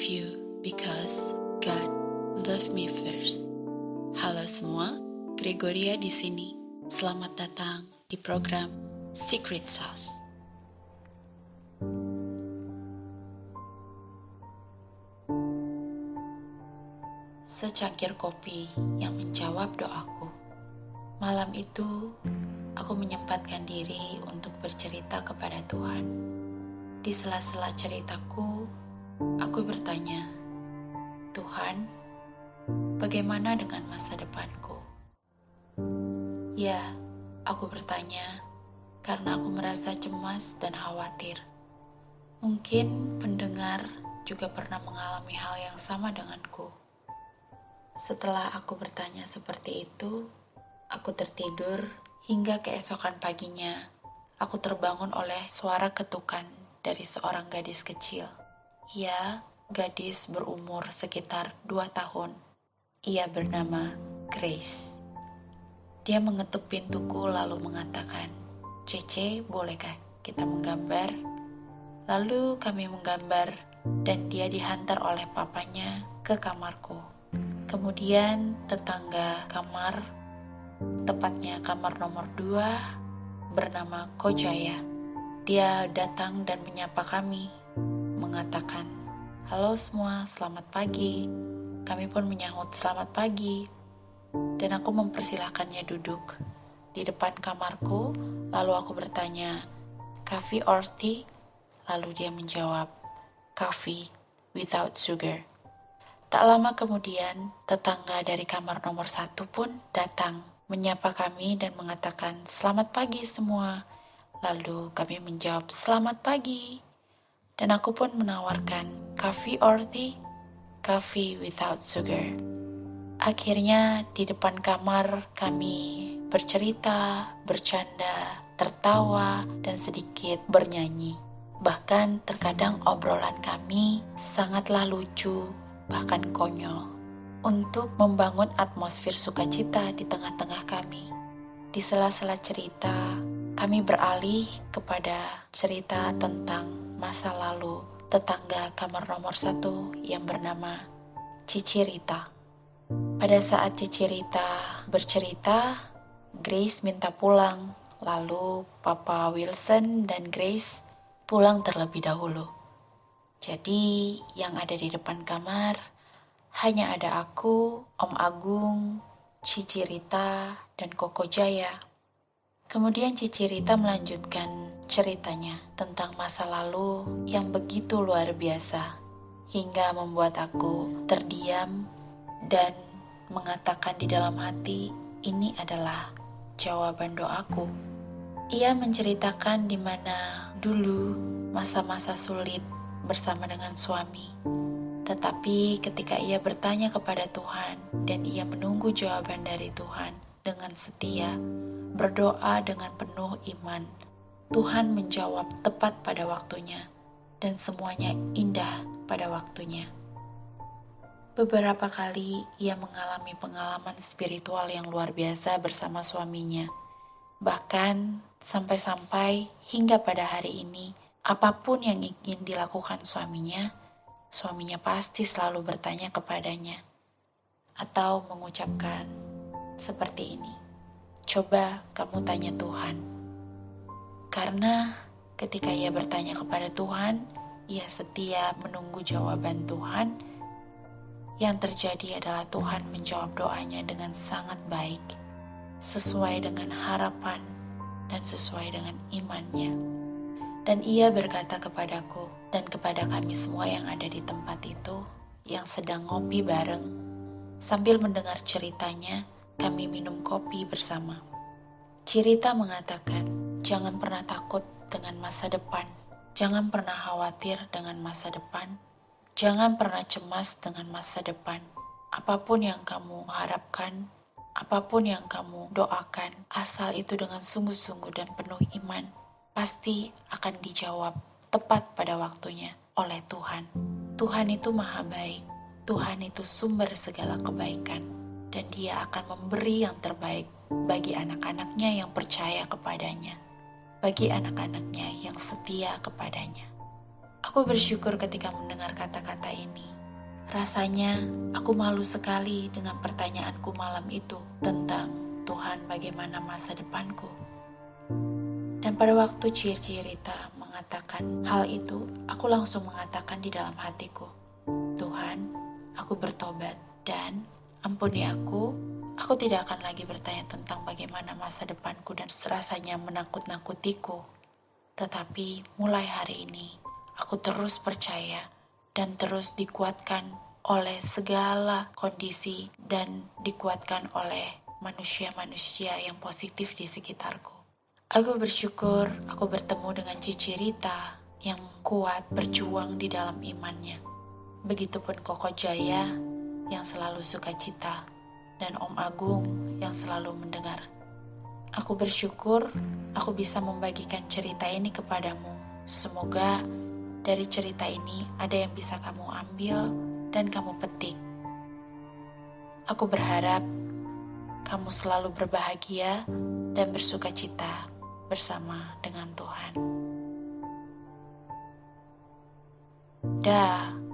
you because God loved me first. Halo semua, Gregoria di sini. Selamat datang di program Secret Sauce. Secangkir kopi yang menjawab doaku. Malam itu, aku menyempatkan diri untuk bercerita kepada Tuhan. Di sela-sela ceritaku, aku bertanya, Tuhan, bagaimana dengan masa depanku? Ya, aku bertanya karena aku merasa cemas dan khawatir. Mungkin pendengar juga pernah mengalami hal yang sama denganku. Setelah aku bertanya seperti itu, aku tertidur hingga keesokan paginya. Aku terbangun oleh suara ketukan dari seorang gadis kecil. Ia gadis berumur sekitar 2 tahun. Ia bernama Grace. Dia mengetuk pintuku lalu mengatakan, "Cece, bolehkah kita menggambar?" Lalu kami menggambar dan dia dihantar oleh papanya ke kamarku. Kemudian tetangga kamar, tepatnya kamar nomor 2, bernama Kojaya. Dia datang dan menyapa kami, mengatakan, "Halo semua, selamat pagi." Kami pun menyahut selamat pagi. Dan aku mempersilahkannya duduk di depan kamarku, lalu aku bertanya, "Coffee or tea?" Lalu dia menjawab, "Coffee without sugar." Tak lama kemudian, tetangga dari kamar nomor 1 pun datang, menyapa kami dan mengatakan, "Selamat pagi semua." Lalu kami menjawab, "Selamat pagi." Dan aku pun menawarkan, "Coffee or tea?" "Coffee without sugar." Akhirnya di depan kamar kami bercerita, bercanda, tertawa, dan sedikit bernyanyi. Bahkan terkadang obrolan kami sangatlah lucu, bahkan konyol, untuk membangun atmosfer sukacita di tengah-tengah kami. Di sela-sela cerita, kami beralih kepada cerita tentang masa lalu tetangga kamar nomor 1 yang bernama Cici Rita. Pada saat Cici Rita bercerita, Grace minta pulang, lalu Papa Wilson dan Grace pulang terlebih dahulu. Jadi, yang ada di depan kamar hanya ada aku, Om Agung, Cici Rita, dan Koko Jaya. Kemudian Cici Rita melanjutkan ceritanya tentang masa lalu yang begitu luar biasa, hingga membuat aku terdiam dan mengatakan di dalam hati, ini adalah jawaban doaku. Ia menceritakan di mana dulu masa-masa sulit bersama dengan suami. Tetapi ketika ia bertanya kepada Tuhan dan ia menunggu jawaban dari Tuhan dengan setia, berdoa dengan penuh iman, Tuhan menjawab tepat pada waktunya dan semuanya indah pada waktunya. Beberapa kali ia mengalami pengalaman spiritual yang luar biasa bersama suaminya. Bahkan sampai-sampai hingga pada hari ini, apapun yang ingin dilakukan suaminya pasti selalu bertanya kepadanya atau mengucapkan seperti ini, "Coba kamu tanya Tuhan." Karena ketika ia bertanya kepada Tuhan, ia setia menunggu jawaban Tuhan. Yang terjadi adalah Tuhan menjawab doanya dengan sangat baik, sesuai dengan harapan dan sesuai dengan imannya. Dan ia berkata kepadaku dan kepada kami semua yang ada di tempat itu, yang sedang ngopi bareng. Sambil mendengar ceritanya, kami minum kopi bersama. Cirita mengatakan, jangan pernah takut dengan masa depan. Jangan pernah khawatir dengan masa depan. Jangan pernah cemas dengan masa depan. Apapun yang kamu harapkan, apapun yang kamu doakan, asal itu dengan sungguh-sungguh dan penuh iman, pasti akan dijawab tepat pada waktunya oleh Tuhan. Tuhan itu maha baik. Tuhan itu sumber segala kebaikan. Dan Dia akan memberi yang terbaik bagi anak-anaknya yang percaya kepadanya. Bagi anak-anaknya yang setia kepadanya. Aku bersyukur ketika mendengar kata-kata ini. Rasanya aku malu sekali dengan pertanyaanku malam itu tentang Tuhan bagaimana masa depanku. Dan pada waktu Cirita mengatakan hal itu, aku langsung mengatakan di dalam hatiku, Tuhan, aku bertobat dan ampuni aku tidak akan lagi bertanya tentang bagaimana masa depanku dan rasanya menakut-nakutiku. Tetapi mulai hari ini, aku terus percaya dan terus dikuatkan oleh segala kondisi dan dikuatkan oleh manusia-manusia yang positif di sekitarku. Aku bersyukur aku bertemu dengan Cici Rita yang kuat berjuang di dalam imannya. Begitupun Koko Jaya yang selalu sukacita dan Om Agung yang selalu mendengar. Aku bersyukur aku bisa membagikan cerita ini kepadamu. Semoga dari cerita ini ada yang bisa kamu ambil dan kamu petik. Aku berharap kamu selalu berbahagia dan bersukacita bersama dengan Tuhan. Dah.